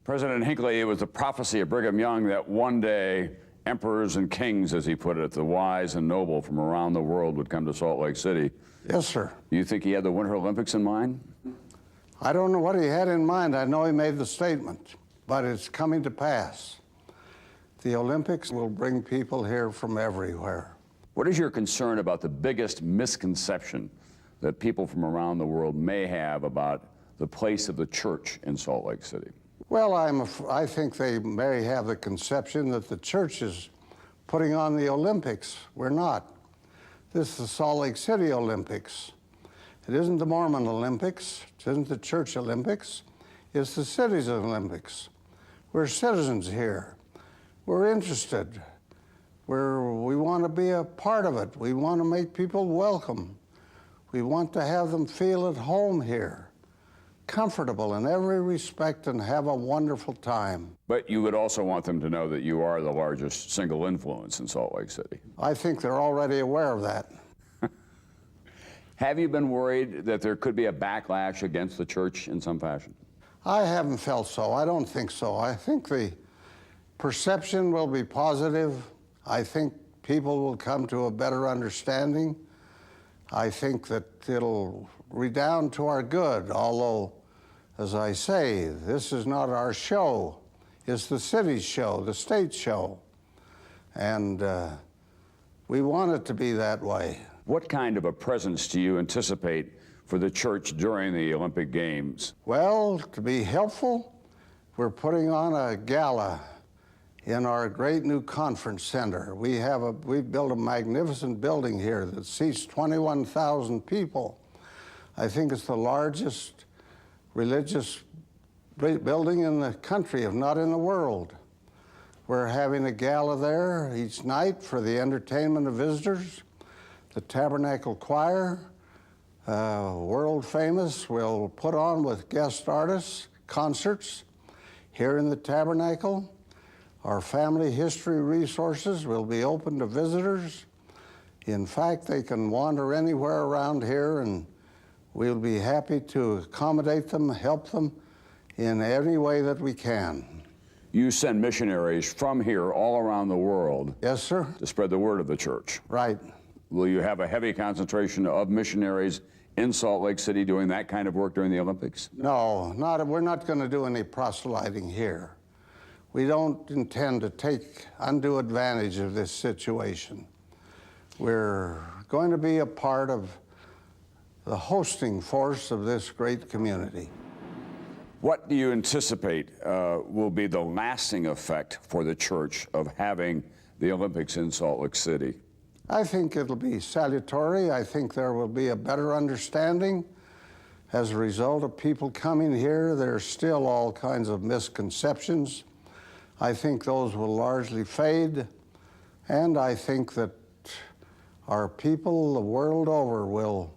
President Hinckley, it was the prophecy of Brigham Young that one day emperors and kings, as he put it, the wise and noble from around the world would come to Salt Lake City. Yes, sir. You think he had the Winter Olympics in mind? I don't know what he had in mind. I know he made the statement, but it's coming to pass. The Olympics will bring people here from everywhere. What is your concern about the biggest misconception that people from around the world may have about the place of the church in Salt Lake City? Well, I think they may have the conception that the church is putting on the Olympics. We're not. This is the Salt Lake City Olympics. It isn't the Mormon Olympics. It isn't the church Olympics. It's the city's Olympics. We're citizens here. We're interested. We want to be a part of it. We want to make people welcome. We want to have them feel at home here, comfortable in every respect, and have a wonderful time. But you would also want them to know that you are the largest single influence in Salt Lake City. I think they're already aware of that. Have you been worried that there could be a backlash against the church in some fashion? I haven't felt so. I don't think so. I think the perception will be positive. I think people will come to a better understanding. I think that it'll redound to our good, although, as I say, this is not our show. It's the city's show, the state's show. And we want it to be that way. What kind of a presence do you anticipate for the church during the Olympic Games? Well, to be helpful, we're putting on a gala in our great new conference center. We've built a magnificent building here that seats 21,000 people. I think it's the largest religious building in the country, if not in the world. We're having a gala there each night for the entertainment of visitors. The Tabernacle Choir, world famous, will put on with guest artists concerts here in the Tabernacle. Our family history resources will be open to visitors. In fact, they can wander anywhere around here, and we'll be happy to accommodate them, help them in any way that we can. You send missionaries from here all around the world. Yes, sir. To spread the word of the church. Right. Will you have a heavy concentration of missionaries in Salt Lake City doing that kind of work during the Olympics? No, we're not going to do any proselyting here. We don't intend to take undue advantage of this situation. We're going to be a part of the hosting force of this great community. What do you anticipate will be the lasting effect for the church of having the Olympics in Salt Lake City? I think it'll be salutary. I think there will be a better understanding. As a result of people coming here, there's still all kinds of misconceptions. I think those will largely fade, and I think that our people the world over will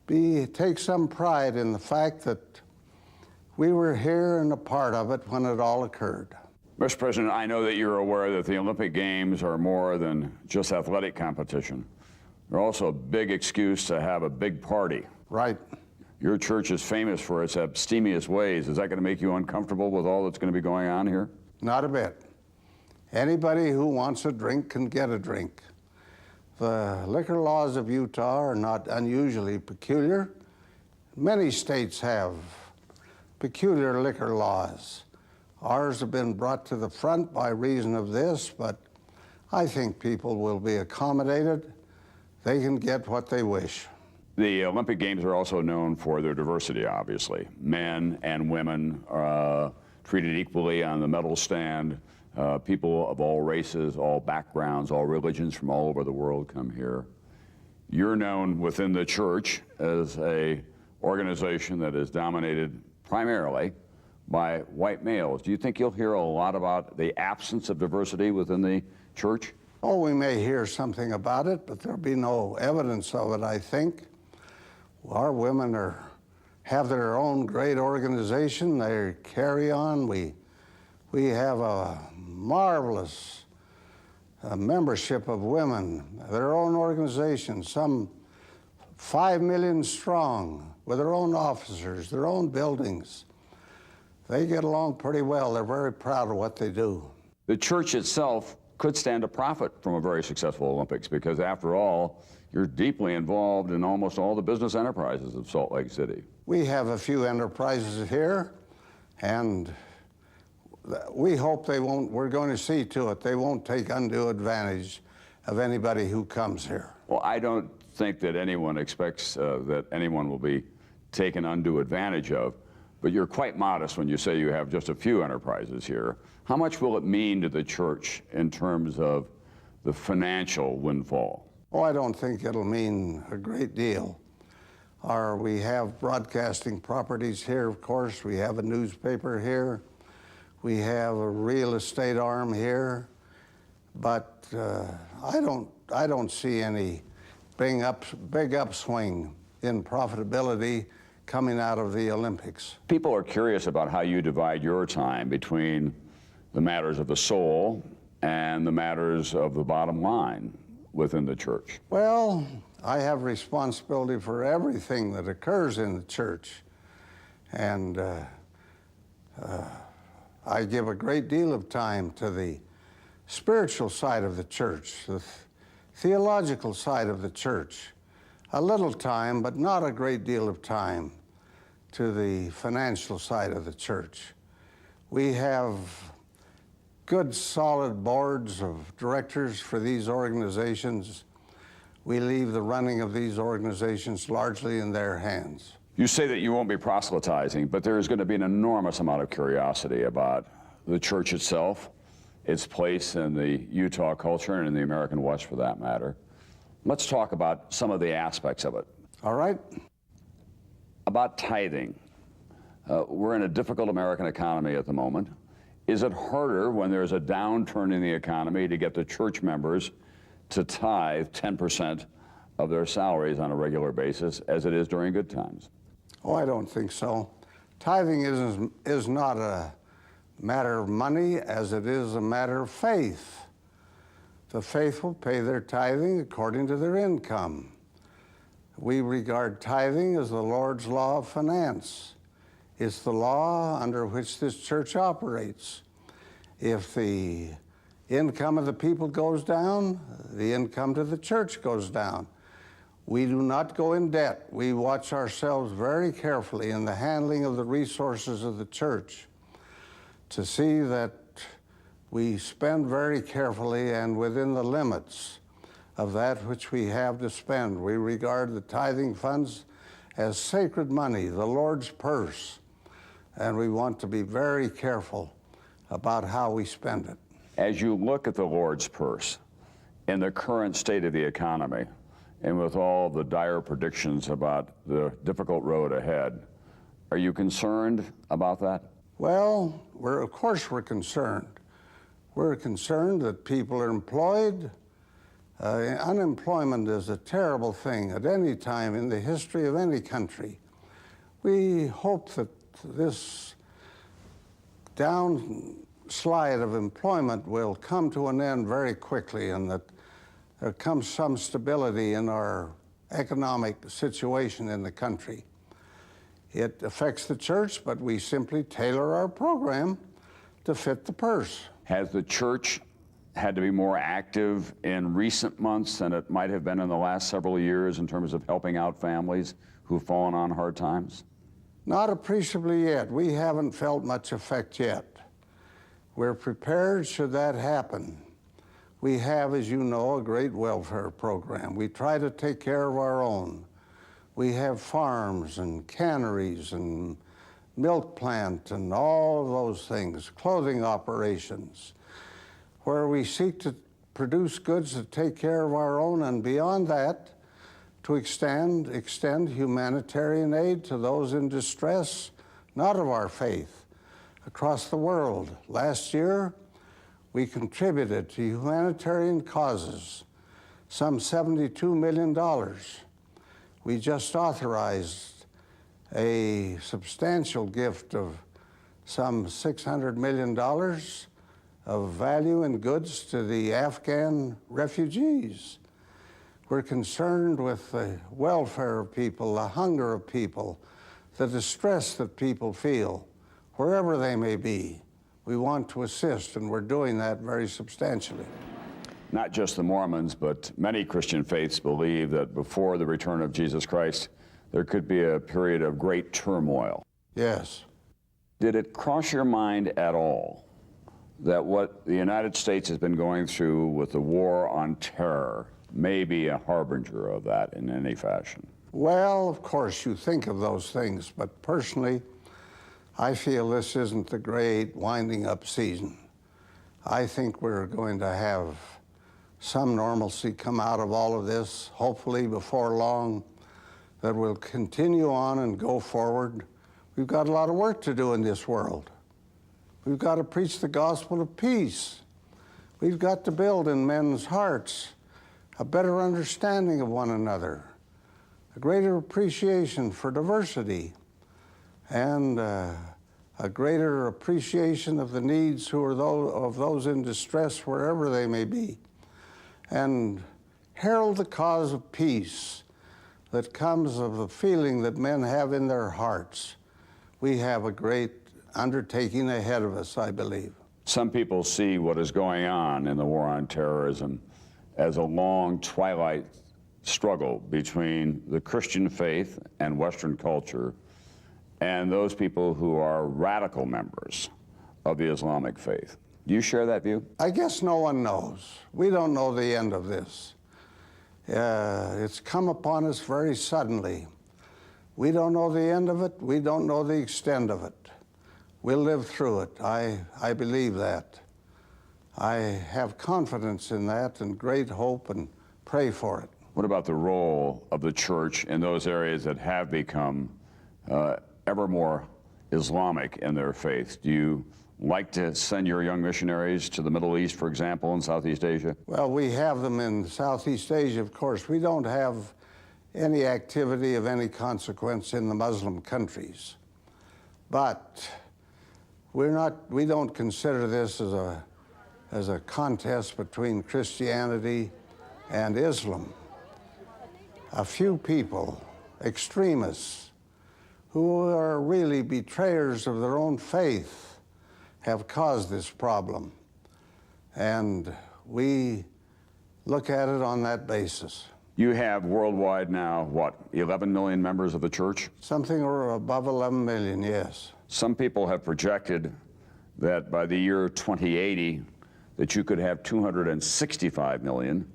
take some pride in the fact that we were here and a part of it when it all occurred. Mr. President, I know that you're aware that the Olympic Games are more than just athletic competition. They're also a big excuse to have a big party. Right. Your church is famous for its abstemious ways. Is that going to make you uncomfortable with all that's going to be going on here? Not a bit. Anybody who wants a drink can get a drink. The liquor laws of Utah are not unusually peculiar. Many states have peculiar liquor laws. Ours have been brought to the front by reason of this, but I think people will be accommodated. They can get what they wish. The Olympic Games are also known for their diversity, obviously. Men and women are treated equally on the medal stand. People of all races, all backgrounds, all religions from all over the world come here. You're known within the church as an organization that is dominated primarily by white males. Do you think you'll hear a lot about the absence of diversity within the church? Oh, we may hear something about it, but there'll be no evidence of it, I think. Our women have their own great organization. They carry on. We have a marvelous membership of women, their own organization, some 5 million strong, with their own officers, their own buildings. They get along pretty well. They're very proud of what they do. The church itself could stand to profit from a very successful Olympics because, after all, you're deeply involved in almost all the business enterprises of Salt Lake City. We have a few enterprises here, and we hope they won't, we're going to see to it, they won't take undue advantage of anybody who comes here. Well, I don't think that anyone expects that anyone will be taken undue advantage of, but you're quite modest when you say you have just a few enterprises here. How much will it mean to the church in terms of the financial windfall? Oh, I don't think it'll mean a great deal. We have broadcasting properties here, of course. We have a newspaper here. We have a real estate arm here. But I don't see any big upswing in profitability coming out of the Olympics. People are curious about how you divide your time between the matters of the soul and the matters of the bottom line within the church. Well, I have responsibility for everything that occurs in the church. And I give a great deal of time to the spiritual side of the church, the theological side of the church. A little time, but not a great deal of time, to the financial side of the church. We have good, solid boards of directors for these organizations. We leave the running of these organizations largely in their hands. You say that you won't be proselytizing, but there is going to be an enormous amount of curiosity about the church itself, its place in the Utah culture and in the American West for that matter. Let's talk about some of the aspects of it. All right. About tithing. We're in a difficult American economy at the moment. Is it harder when there's a downturn in the economy to get the church members to tithe 10% of their salaries on a regular basis as it is during good times? Oh, I don't think so. Tithing is not a matter of money as it is a matter of faith. The faithful pay their tithing according to their income. We regard tithing as the Lord's law of finance. It's the law under which this church operates. If the income of the people goes down, the income to the church goes down. We do not go in debt. We watch ourselves very carefully in the handling of the resources of the church to see that we spend very carefully and within the limits of that which we have to spend. We regard the tithing funds as sacred money, the Lord's purse, and we want to be very careful about how we spend it. As you look at the Lord's purse in the current state of the economy, and with all the dire predictions about the difficult road ahead, are you concerned about that? Well, of course we're concerned. We're concerned that people are employed. Unemployment is a terrible thing at any time in the history of any country. We hope that this downslide of employment will come to an end very quickly and that there comes some stability in our economic situation in the country. It affects the church, but we simply tailor our program to fit the purse. Has the church had to be more active in recent months than it might have been in the last several years in terms of helping out families who've fallen on hard times? Not appreciably yet. We haven't felt much effect yet. We're prepared should that happen. We have, as you know, a great welfare program. We try to take care of our own. We have farms and canneries and milk plant and all of those things, clothing operations, where we seek to produce goods that take care of our own, and beyond that, to extend humanitarian aid to those in distress, not of our faith, across the world. Last year, we contributed to humanitarian causes some $72 million. We just authorized a substantial gift of some $600 million of value in goods to the Afghan refugees. We're concerned with the welfare of people, the hunger of people, the distress that people feel wherever they may be. We want to assist, and we're doing that very substantially. Not just the Mormons, but many Christian faiths believe that before the return of Jesus Christ, there could be a period of great turmoil. Yes. Did it cross your mind at all that what the United States has been going through with the war on terror may be a harbinger of that in any fashion? Well, of course, you think of those things, but personally, I feel this isn't the great winding up season. I think we're going to have some normalcy come out of all of this, hopefully before long, that we'll continue on and go forward. We've got a lot of work to do in this world. We've got to preach the gospel of peace. We've got to build in men's hearts a better understanding of one another, a greater appreciation for diversity, and a greater appreciation of the needs of those in distress wherever they may be, and herald the cause of peace that comes of the feeling that men have in their hearts. We have a great undertaking ahead of us, I believe. Some people see what is going on in the war on terrorism as a long twilight struggle between the Christian faith and Western culture and those people who are radical members of the Islamic faith. Do you share that view? I guess no one knows. We don't know the end of this. It's come upon us very suddenly. We don't know the end of it. We don't know the extent of it. We'll live through it. I believe that. I have confidence in that and great hope and pray for it. What about the role of the church in those areas that have become ever more Islamic in their faith? Do you like to send your young missionaries to the Middle East, for example, in Southeast Asia? Well, we have them in Southeast Asia, of course. We don't have any activity of any consequence in the Muslim countries. But we don't consider this as a contest between Christianity and Islam. A few people, extremists, who are really betrayers of their own faith, have caused this problem. And we look at it on that basis. You have worldwide now, what, 11 million members of the church? Something or above 11 million, yes. Some people have projected that by the year 2080, that you could have 265 million.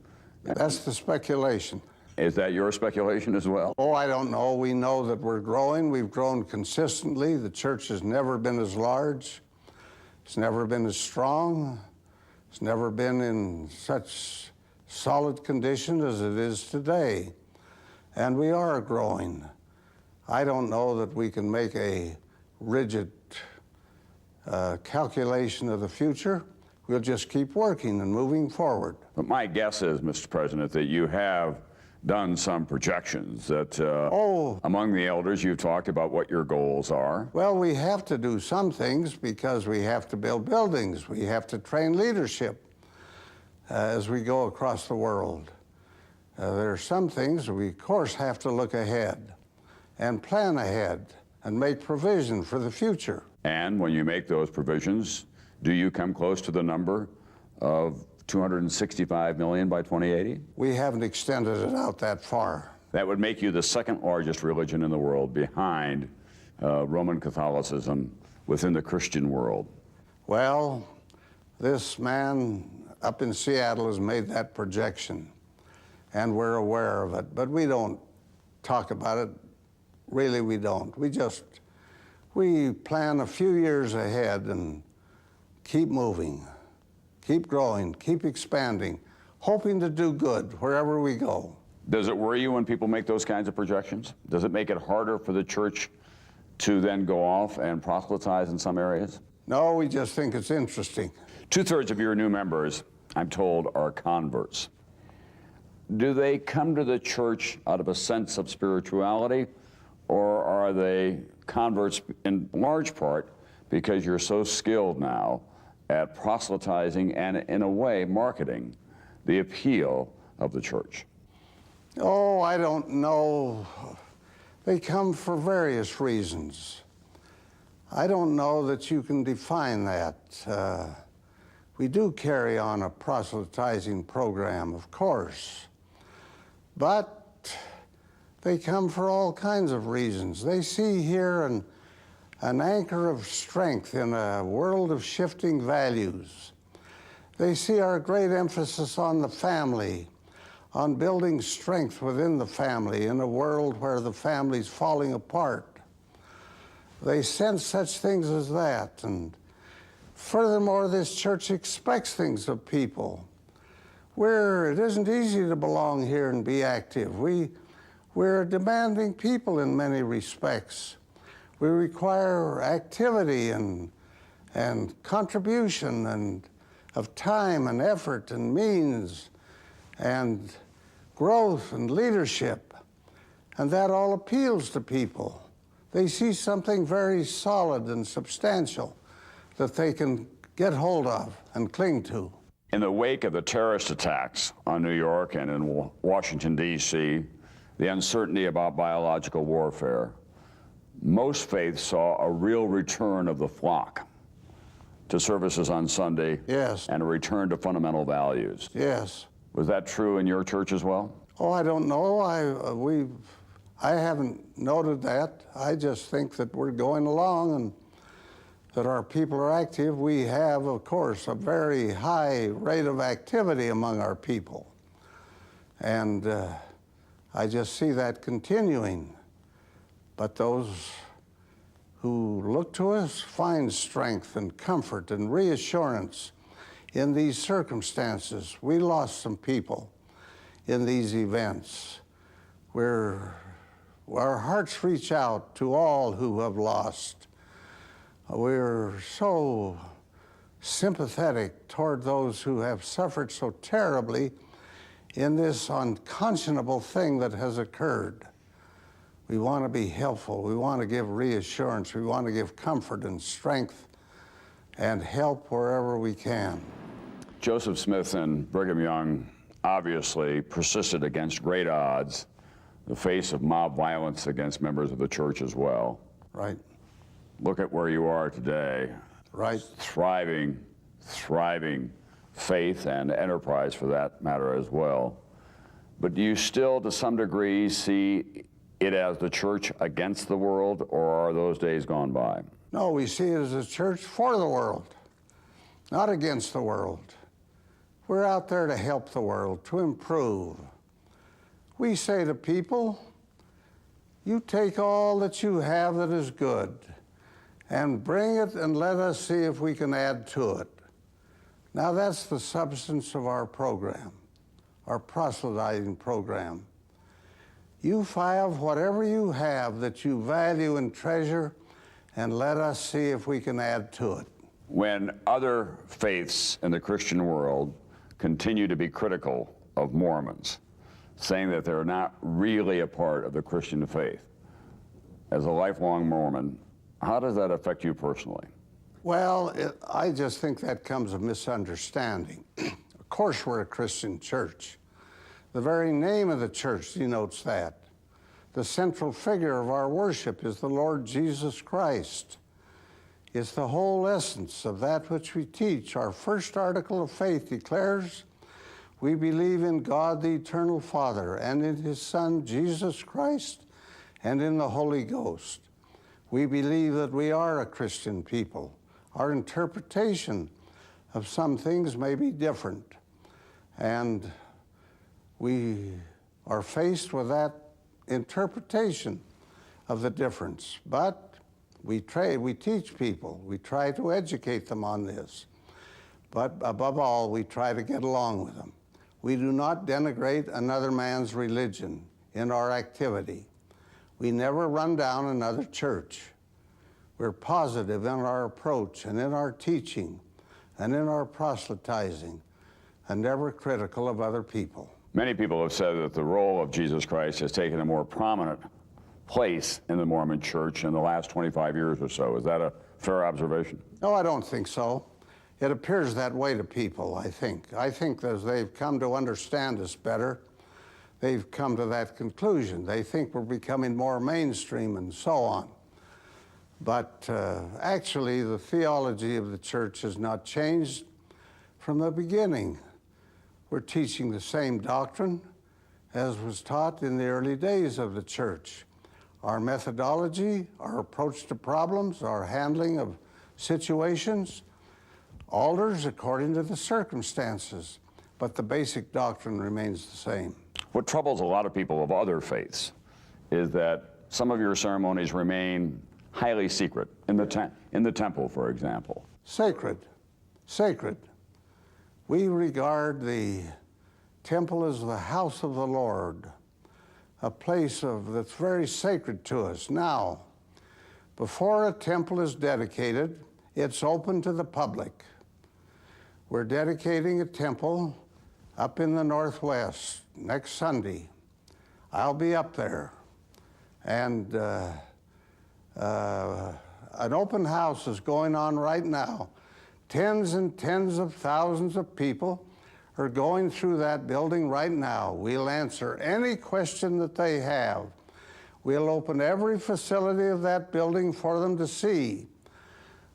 That's the speculation. Is that your speculation as well? Oh, I don't know. We know that we're growing. We've grown consistently. The church has never been as large. It's never been as strong. It's never been in such solid condition as it is today. And we are growing. I don't know that we can make a rigid calculation of the future. We'll just keep working and moving forward. But my guess is, Mr. President, that you have done some projections that among the elders you've talked about what your goals are. Well, we have to do some things because we have to build buildings. We have to train leadership as we go across the world. There are some things we, of course, have to look ahead and plan ahead and make provision for the future. And when you make those provisions, do you come close to the number of 265 million by 2080? We haven't extended it out that far. That would make you the second largest religion in the world behind Roman Catholicism within the Christian world. Well, this man up in Seattle has made that projection, and we're aware of it, but we don't talk about it. Really, we don't. We plan a few years ahead and keep moving. Keep growing, keep expanding, hoping to do good wherever we go. Does it worry you when people make those kinds of projections? Does it make it harder for the church to then go off and proselytize in some areas? No, we just think it's interesting. 2/3 of your new members, I'm told, are converts. Do they come to the church out of a sense of spirituality, or are they converts in large part because you're so skilled now at proselytizing and, in a way, marketing the appeal of the church? Oh, I don't know. They come for various reasons. I don't know that you can define that. We do carry on a proselytizing program, of course, but they come for all kinds of reasons. They see here an anchor of strength in a world of shifting values. They see our great emphasis on the family, on building strength within the family in a world where the family's falling apart. They sense such things as that, and furthermore, this church expects things of people. It isn't easy to belong here and be active. We're demanding people in many respects. We require activity and contribution and of time and effort and means and growth and leadership. And that all appeals to people. They see something very solid and substantial that they can get hold of and cling to. In the wake of the terrorist attacks on New York and in Washington, D.C., the uncertainty about biological warfare, most faiths saw a real return of the flock to services on Sunday. Yes. And a return to fundamental values. Yes. Was that true in your church as well? Oh, I don't know. I haven't noted that. I just think that we're going along and that our people are active. We have, of course, a very high rate of activity among our people. And I just see that continuing. But those who look to us find strength and comfort and reassurance in these circumstances. We lost some people in these events. Our hearts reach out to all who have lost. We're so sympathetic toward those who have suffered so terribly in this unconscionable thing that has occurred. We want to be helpful. We want to give reassurance. We want to give comfort and strength and help wherever we can. Joseph Smith and Brigham Young obviously persisted against great odds in the face of mob violence against members of the church as well. Right. Look at where you are today. Right. Thriving faith and enterprise for that matter as well. But do you still, to some degree, see it as the church against the world, or are those days gone by? No, we see it as a church for the world, not against the world. We're out there to help the world, to improve. We say to people, you take all that you have that is good and bring it and let us see if we can add to it. Now that's the substance of our program, our proselytizing program. You file whatever you have that you value and treasure, and let us see if we can add to it. When other faiths in the Christian world continue to be critical of Mormons, saying that they're not really a part of the Christian faith, as a lifelong Mormon, how does that affect you personally? Well, I just think that comes of misunderstanding. Of course we're a Christian church. The very name of the church denotes that. The central figure of our worship is the Lord Jesus Christ. It's the whole essence of that which we teach. Our first article of faith declares, we believe in God the eternal Father, and in his Son, Jesus Christ, and in the Holy Ghost. We believe that we are a Christian people. Our interpretation of some things may be different, and we are faced with that interpretation of the difference. But we teach people, we try to educate them on this. But above all, we try to get along with them. We do not denigrate another man's religion in our activity. We never run down another church. We're positive in our approach and in our teaching and in our proselytizing, and never critical of other people. Many people have said that the role of Jesus Christ has taken a more prominent place in the Mormon church in the last 25 years or so. Is that a fair observation? No, I don't think so. It appears that way to people, I think. I think as they've come to understand us better, they've come to that conclusion. They think we're becoming more mainstream and so on. But actually, the theology of the church has not changed from the beginning. We're teaching the same doctrine as was taught in the early days of the church. Our methodology, our approach to problems, our handling of situations alters according to the circumstances, but the basic doctrine remains the same. What troubles a lot of people of other faiths is that some of your ceremonies remain highly secret, in the temple, for example. Sacred, sacred. We regard the temple as the house of the Lord, a place that's very sacred to us. Now, before a temple is dedicated, it's open to the public. We're dedicating a temple up in the Northwest next Sunday. I'll be up there. And an open house is going on right now. Tens and tens of thousands of people are going through that building right now. We'll answer any question that they have. We'll open every facility of that building for them to see.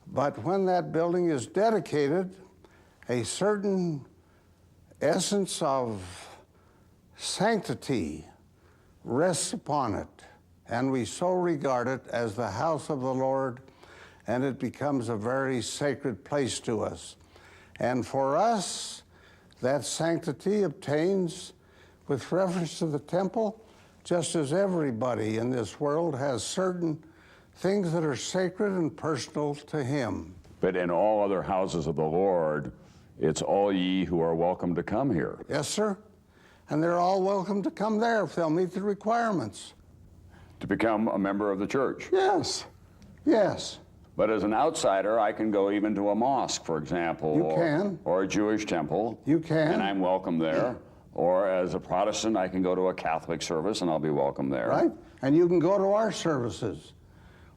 But when that building is dedicated, a certain essence of sanctity rests upon it, and we so regard it as the house of the Lord, and it becomes a very sacred place to us. And for us, that sanctity obtains with reference to the temple, just as everybody in this world has certain things that are sacred and personal to him. But in all other houses of the Lord, it's all ye who are welcome to come here. Yes, sir. And they're all welcome to come there if they'll meet the requirements. To become a member of the church. Yes, yes. But as an outsider, I can go even to a mosque, for example. You can. Or a Jewish temple. You can. And I'm welcome there. Or as a Protestant, I can go to a Catholic service and I'll be welcome there. Right. And you can go to our services.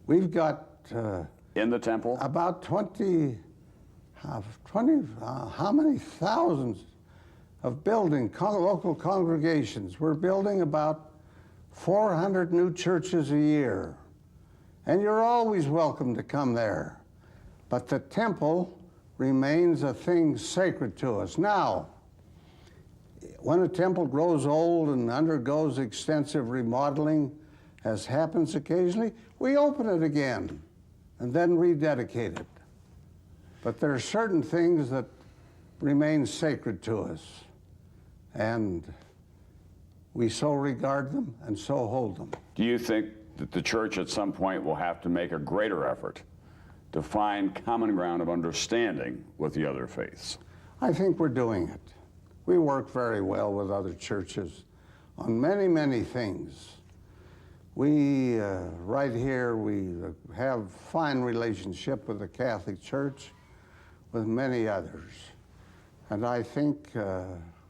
We've got in the temple? About 20, how many thousands of local congregations. We're building about 400 new churches a year. And you're always welcome to come there. But the temple remains a thing sacred to us. Now, when a temple grows old and undergoes extensive remodeling, as happens occasionally, we open it again and then rededicate it. But there are certain things that remain sacred to us, and we so regard them and so hold them. Do you think that the church at some point will have to make a greater effort to find common ground of understanding with the other faiths? I think we're doing it. We work very well with other churches on many, many things. We, right here, we have fine relationship with the Catholic Church, with many others. And I think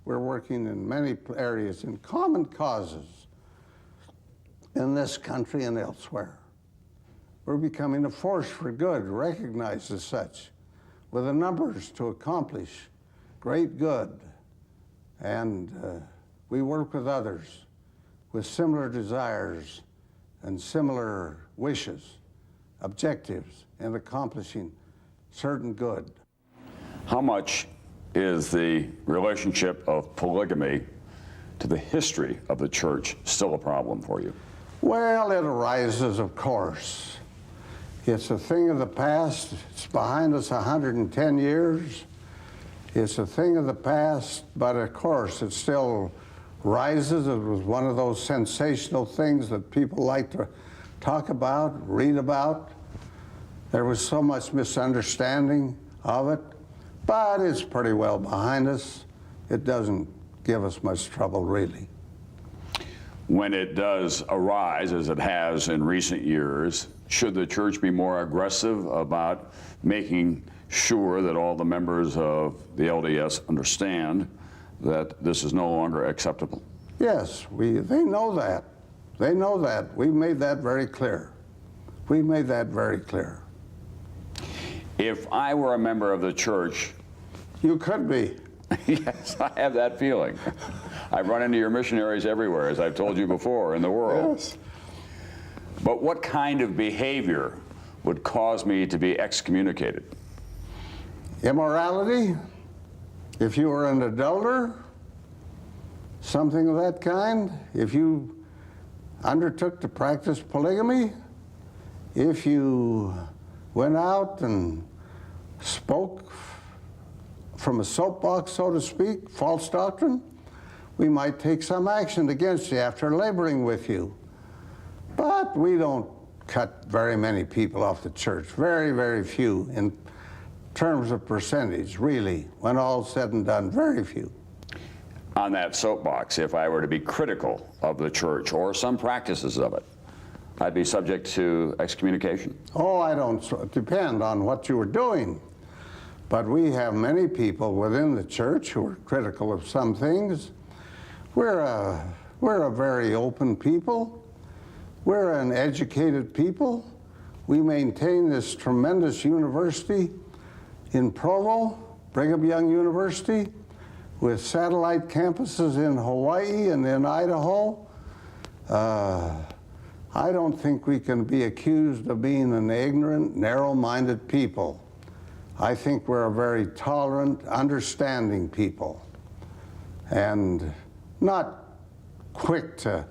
we're working in many areas in common causes in this country and elsewhere. We're becoming a force for good, recognized as such, with the numbers to accomplish great good. And we work with others with similar desires and similar wishes, objectives in accomplishing certain good. How much is the relationship of polygamy to the history of the church still a problem for you? Well, it arises, of course. It's a thing of the past. It's behind us 110 years. It's a thing of the past, but of course it still rises. It was one of those sensational things that people like to talk about, read about. There was so much misunderstanding of it, but it's pretty well behind us. It doesn't give us much trouble, really. When it does arise, as it has in recent years, should the church be more aggressive about making sure that all the members of the LDS understand that this is no longer acceptable? Yes, they know that. They know that. We've made that very clear. We've made that very clear. If I were a member of the church... You could be. Yes, I have that feeling. I run into your missionaries everywhere, as I've told you before, in the world. Yes. But what kind of behavior would cause me to be excommunicated? Immorality, if you were an adulterer, something of that kind, if you undertook to practice polygamy, if you went out and spoke from a soapbox, so to speak, false doctrine, we might take some action against you after laboring with you. But we don't cut very many people off the church, very, very few in terms of percentage, really. When all's said and done, very few. On that soapbox, if I were to be critical of the church or some practices of it, I'd be subject to excommunication? Oh, I don't depend on what you were doing. But we have many people within the church who are critical of some things. We're a very open people. We're an educated people. We maintain this tremendous university in Provo, Brigham Young University, with satellite campuses in Hawaii and in Idaho. I don't think we can be accused of being an ignorant, narrow-minded people. I think we're a very tolerant, understanding people, and not quick to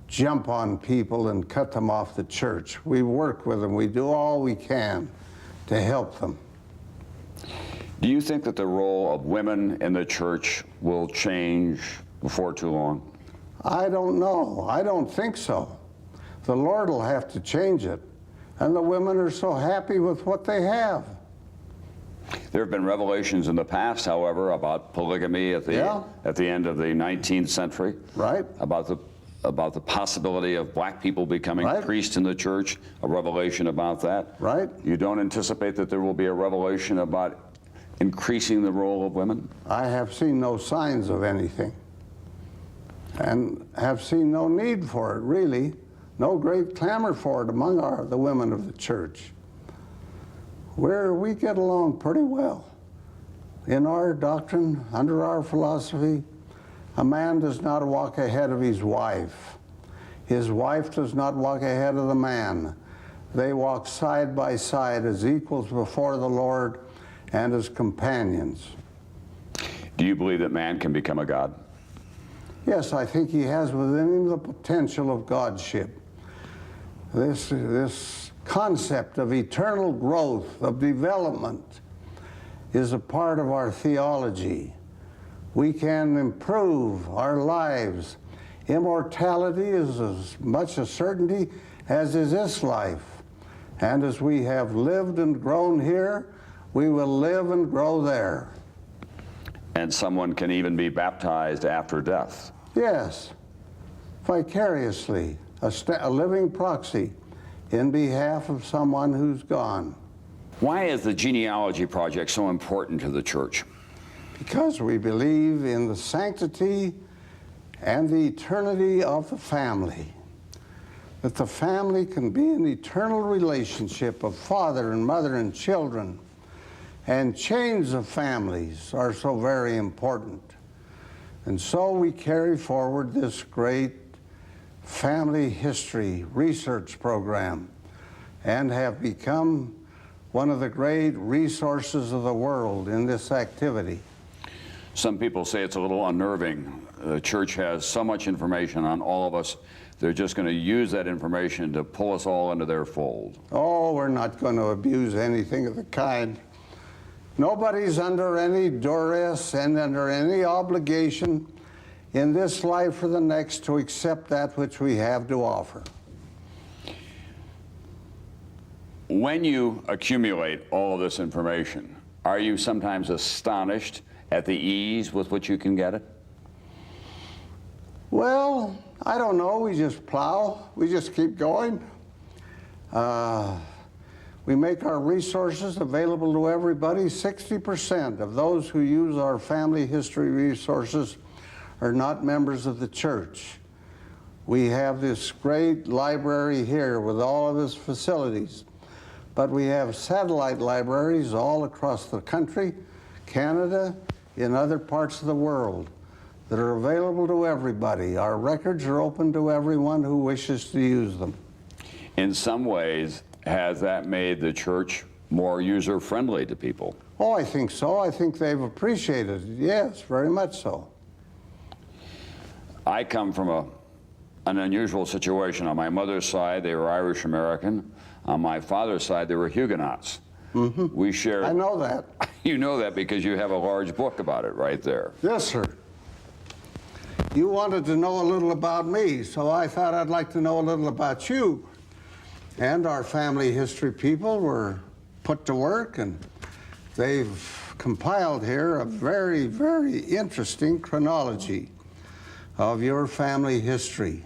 jump on people and cut them off the church. We work with them. We do all we can to help them. Do you think that the role of women in the church will change before too long? I don't know. I don't think so. The Lord will have to change it. And the women are so happy with what they have. There have been revelations in the past, however, about polygamy at the end of the 19th century. Right. About the possibility of black people becoming priests in the church, a revelation about that. Right. You don't anticipate that there will be a revelation about increasing the role of women? I have seen no signs of anything, and have seen no need for it, really. No great clamor for it among the women of the church. We get along pretty well. In our doctrine, under our philosophy, a man does not walk ahead of his wife. His wife does not walk ahead of the man. They walk side by side as equals before the Lord and as companions. Do you believe that man can become a god? Yes, I think he has within him the potential of godship. This concept of eternal growth, of development, is a part of our theology. We can improve our lives. Immortality is as much a certainty as is this life. And as we have lived and grown here, we will live and grow there. And someone can even be baptized after death? Yes, vicariously, a living proxy in behalf of someone who's gone. Why is the Genealogy Project so important to the church? Because we believe in the sanctity and the eternity of the family. That the family can be an eternal relationship of father and mother and children. And chains of families are so very important. And so we carry forward this great family history research program and have become one of the great resources of the world in this activity. Some people say it's a little unnerving. The church has so much information on all of us, they're just going to use that information to pull us all into their fold. Oh, we're not going to abuse anything of the kind. Nobody's under any duress and under any obligation in this life or the next to accept that which we have to offer. When you accumulate all of this information, are you sometimes astonished at the ease with which you can get it? Well, I don't know. We just plow. We just keep going. We make our resources available to everybody. 60% of those who use our family history resources are not members of the church. We have this great library here with all of its facilities, but we have satellite libraries all across the country, Canada, in other parts of the world that are available to everybody. Our records are open to everyone who wishes to use them. In some ways, Has that made the church more user-friendly to people? Oh, I think so. I think they've appreciated it. Yes, very much so. I come from an unusual situation. On my mother's side, they were Irish American. On my father's side, they were Huguenots. We shared. I know that. You know that because you have a large book about it right there. Yes, sir. You wanted to know a little about me, so I thought I'd like to know a little about you. And our family history people were put to work, and they've compiled here a very, very interesting chronology of your family history,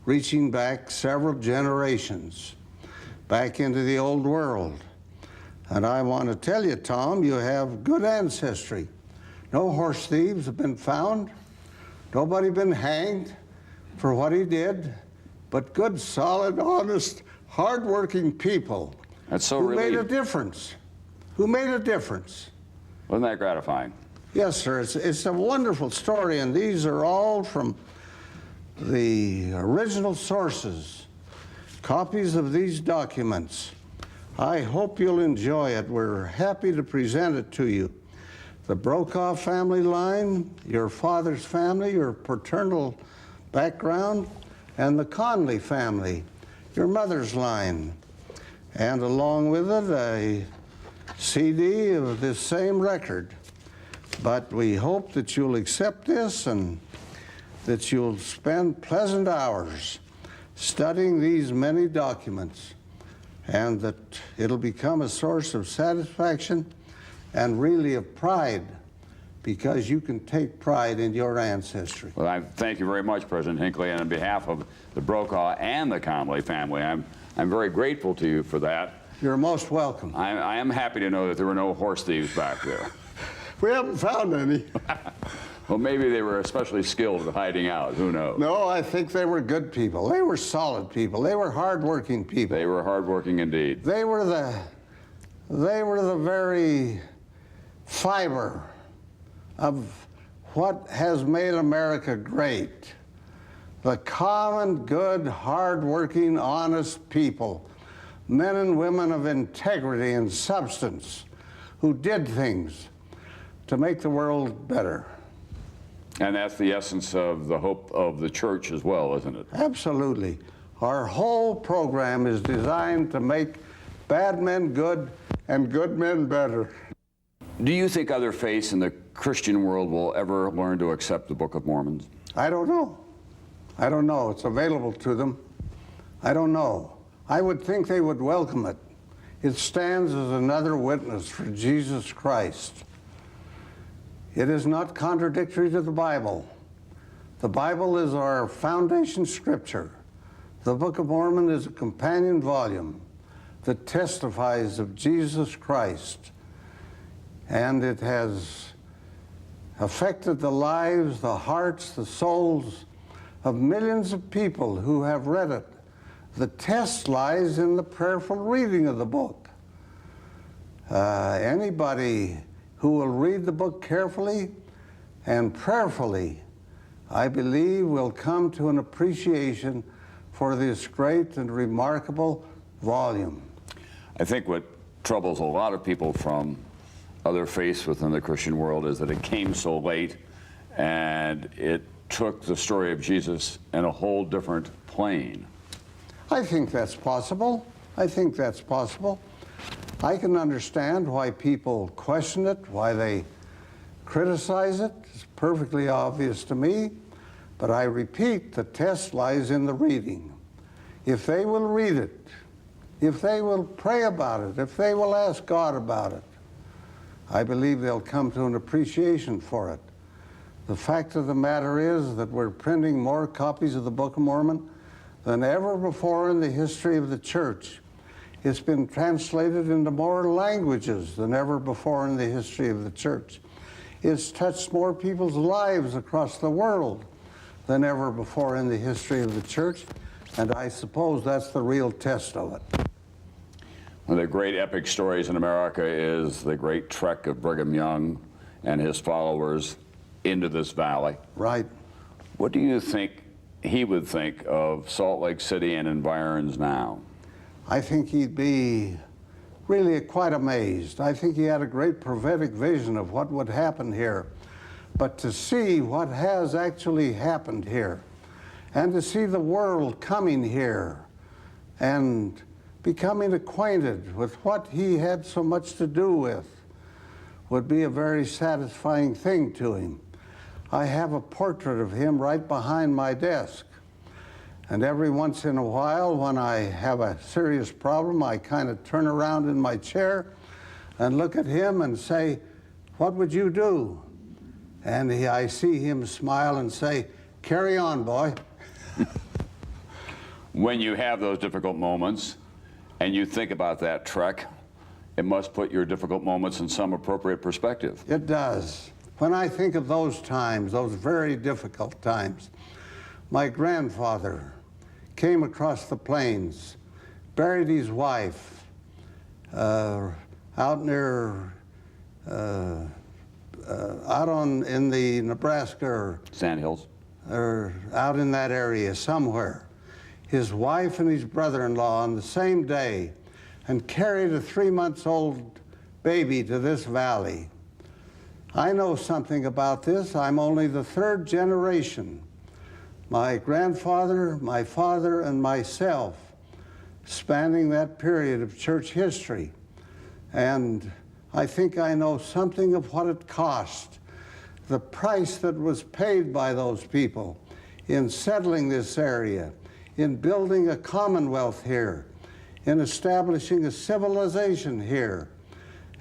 reaching back several generations, back into the old world. And I want to tell you, Tom, you have good ancestry. No horse thieves have been found. Nobody been hanged for what he did, but good, solid, honest, hard-working people. That's so who made a relieving. difference. Who made a difference. Wasn't that gratifying? Yes, sir. It's a wonderful story, and these are all from the original sources, copies of these documents. I hope you'll enjoy it. We're happy to present it to you. The Brokaw family line, your father's family, your paternal background, and the Conley family, your mother's line. And along with it, a CD of this same record. But we hope that you'll accept this and that you'll spend pleasant hours studying these many documents, and that it'll become a source of satisfaction and really of pride, because you can take pride in your ancestry. Well, I thank you very much, President Hinckley, and on behalf of the Brokaw and the Conley family, I'm very grateful to you for that. You're most welcome. I am happy to know that there were no horse thieves back there. We haven't found any. Well, maybe they were especially skilled at hiding out. Who knows? No, I think they were good people. They were solid people. They were hardworking people. They were hardworking indeed. They were the very fiber of what has made America great. The common, good, hardworking, honest people, men and women of integrity and substance, who did things to make the world better. And that's the essence of the hope of the church as well, isn't it? Absolutely. Our whole program is designed to make bad men good and good men better. Do you think other faiths in the Christian world will ever learn to accept the Book of Mormon? I don't know. I don't know. It's available to them. I don't know. I would think they would welcome it. It stands as another witness for Jesus Christ. It is not contradictory to the Bible. The Bible is our foundation scripture. The Book of Mormon is a companion volume that testifies of Jesus Christ. And it has affected the lives, the hearts, the souls of millions of people who have read it. The test lies in the prayerful reading of the book. Anybody who will read the book carefully and prayerfully, I believe, will come to an appreciation for this great and remarkable volume. I think what troubles a lot of people from other faiths within the Christian world is that it came so late, and it took the story of Jesus in a whole different plane. I think that's possible. I think that's possible. I can understand why people question it, why they criticize it. It's perfectly obvious to me. But I repeat, the test lies in the reading. If they will read it, if they will pray about it, if they will ask God about it, I believe they'll come to an appreciation for it. The fact of the matter is that we're printing more copies of the Book of Mormon than ever before in the history of the church. It's been translated into more languages than ever before in the history of the church. It's touched more people's lives across the world than ever before in the history of the church, and I suppose that's the real test of it. One of the great epic stories in America is the great trek of Brigham Young and his followers into this valley. Right. What do you think he would think of Salt Lake City and environs now? I think he'd be really quite amazed. I think he had a great prophetic vision of what would happen here. But to see what has actually happened here, and to see the world coming here and becoming acquainted with what he had so much to do with, would be a very satisfying thing to him. I have a portrait of him right behind my desk. And every once in a while, when I have a serious problem, I kind of turn around in my chair and look at him and say, "What would you do?" And I see him smile and say, "Carry on, boy." When you have those difficult moments and you think about that trek, it must put your difficult moments in some appropriate perspective. It does. When I think of those times, those very difficult times, my grandfather came across the plains, buried his wife out near, in the Nebraska Sandhills. or out in that area somewhere. His wife and his brother-in-law on the same day, and carried a 3-month-old baby to this valley. I know something about this. I'm only the 3rd generation. My grandfather, my father, and myself, spanning that period of church history. And I think I know something of what it cost, the price that was paid by those people in settling this area, in building a commonwealth here, in establishing a civilization here,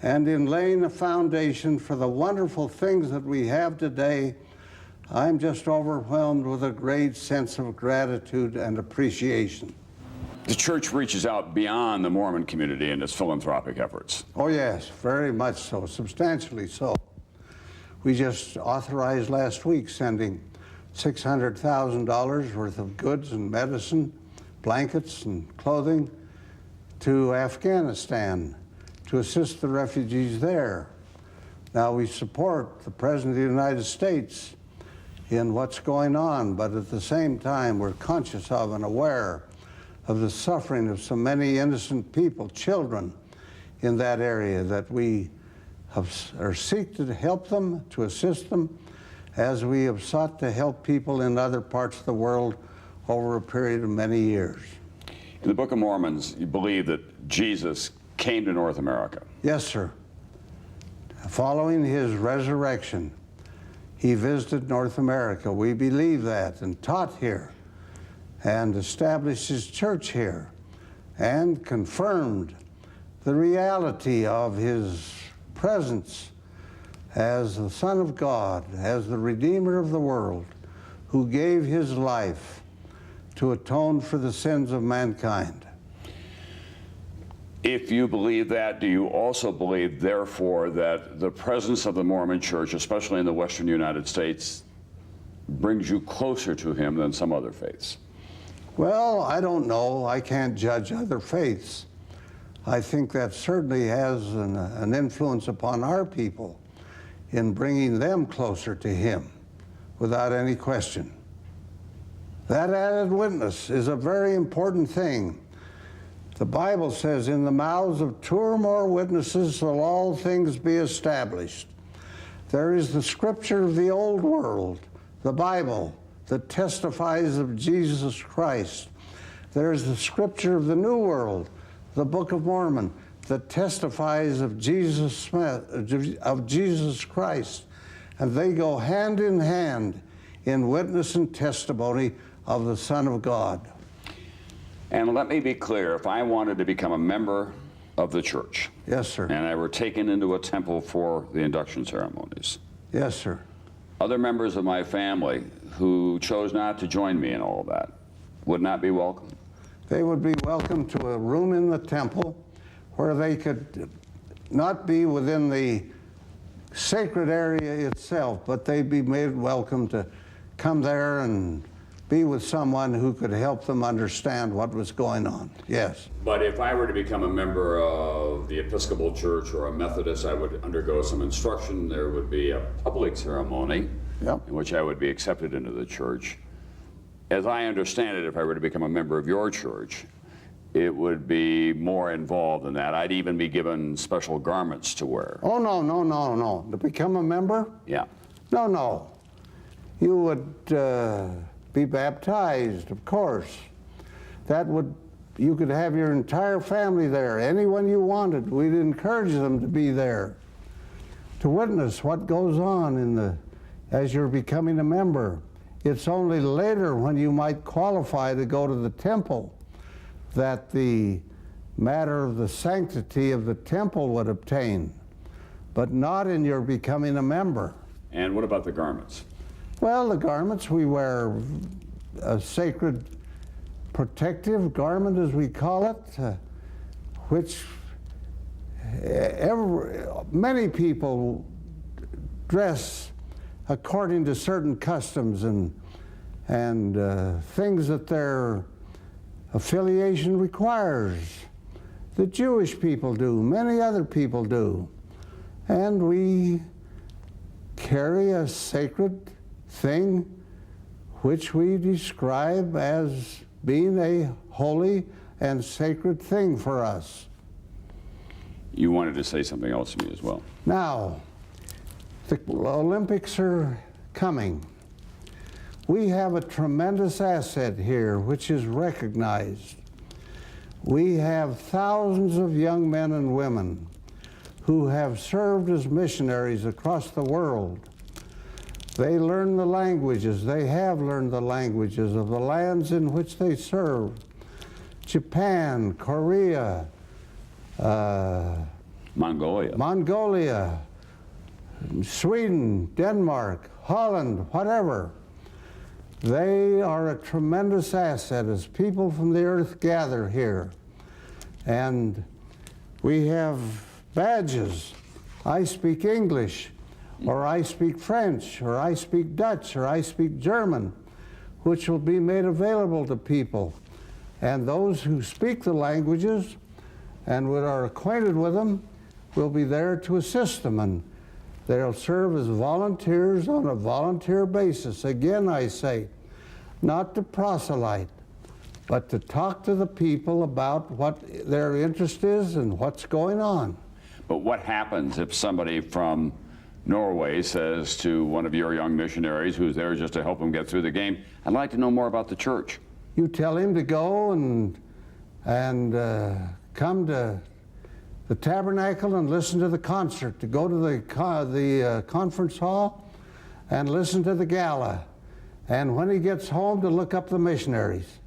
and in laying a foundation for the wonderful things that we have today. I'm just overwhelmed with a great sense of gratitude and appreciation. The church reaches out beyond the Mormon community in its philanthropic efforts. Oh yes, very much so, substantially so. We just authorized last week sending $600,000 worth of goods and medicine, blankets and clothing to Afghanistan to assist the refugees there. Now we support the President of the United States in what's going on, but at the same time we're conscious of and aware of the suffering of so many innocent people, children in that area, that we seek to help them, to assist them, as we have sought to help people in other parts of the world over a period of many years. In the Book of Mormon, you believe that Jesus came to North America. Yes, sir. Following his resurrection, he visited North America. We believe that, and taught here, and established his church here, and confirmed the reality of his presence as the Son of God, as the Redeemer of the world, who gave his life to atone for the sins of mankind. If you believe that, do you also believe, therefore, that the presence of the Mormon Church, especially in the Western United States, brings you closer to him than some other faiths? Well, I don't know. I can't judge other faiths. I think that certainly has an influence upon our people in bringing them closer to him, without any question. That added witness is a very important thing. The Bible says, "In the mouths of 2 or more witnesses shall all things be established." There is the scripture of the old world, the Bible, that testifies of Jesus Christ. There is the scripture of the New World, the Book of Mormon, that testifies of Jesus Christ. And they go hand in hand in witness and testimony of the Son of God. And let me be clear, if I wanted to become a member of the church, Yes, sir. and I were taken into a temple for the induction ceremonies, Yes, sir. other members of my family who chose not to join me in all of that would not be welcome. They would be welcome to a room in the temple where they could not be within the sacred area itself, but they'd be made welcome to come there and be with someone who could help them understand what was going on. Yes. But if I were to become a member of the Episcopal Church or a Methodist, I would undergo some instruction. There would be a public ceremony Yep. in which I would be accepted into the church. As I understand it, if I were to become a member of your church, it would be more involved than that. I'd even be given special garments to wear. Oh, no, no, no, no. To become a member? Yeah. No, no. You would be baptized, of course. You could have your entire family there, anyone you wanted. We'd encourage them to be there, to witness what goes on as you're becoming a member. It's only later, when you might qualify to go to the temple, that the matter of the sanctity of the temple would obtain, but not in your becoming a member. And what about the garments? Well, the garments, we wear a sacred protective garment, as we call it, which many people dress according to certain customs and things that their affiliation requires. The Jewish people do, many other people do. And we carry a sacred thing which we describe as being a holy and sacred thing for us. You wanted to say something else to me as well. Now, the Olympics are coming. We have a tremendous asset here which is recognized. We have thousands of young men and women who have served as missionaries across the world. They learn the languages, they have learned the languages of the lands in which they serve. Japan, Korea, Mongolia, Sweden, Denmark, Holland, whatever. They are a tremendous asset as people from the earth gather here. And we have badges. I speak English, or I speak French, or I speak Dutch, or I speak German, which will be made available to people. And those who speak the languages and are acquainted with them will be there to assist them, and they'll serve as volunteers on a volunteer basis. Again, I say, not to proselyte, but to talk to the people about what their interest is and what's going on. But what happens if somebody from Norway says to one of your young missionaries who's there just to help them get through the game, I'd like to know more about the church? You tell him to go and come to the tabernacle and listen to the concert, to go to the conference hall and listen to the gala. And when he gets home, to look up the missionaries.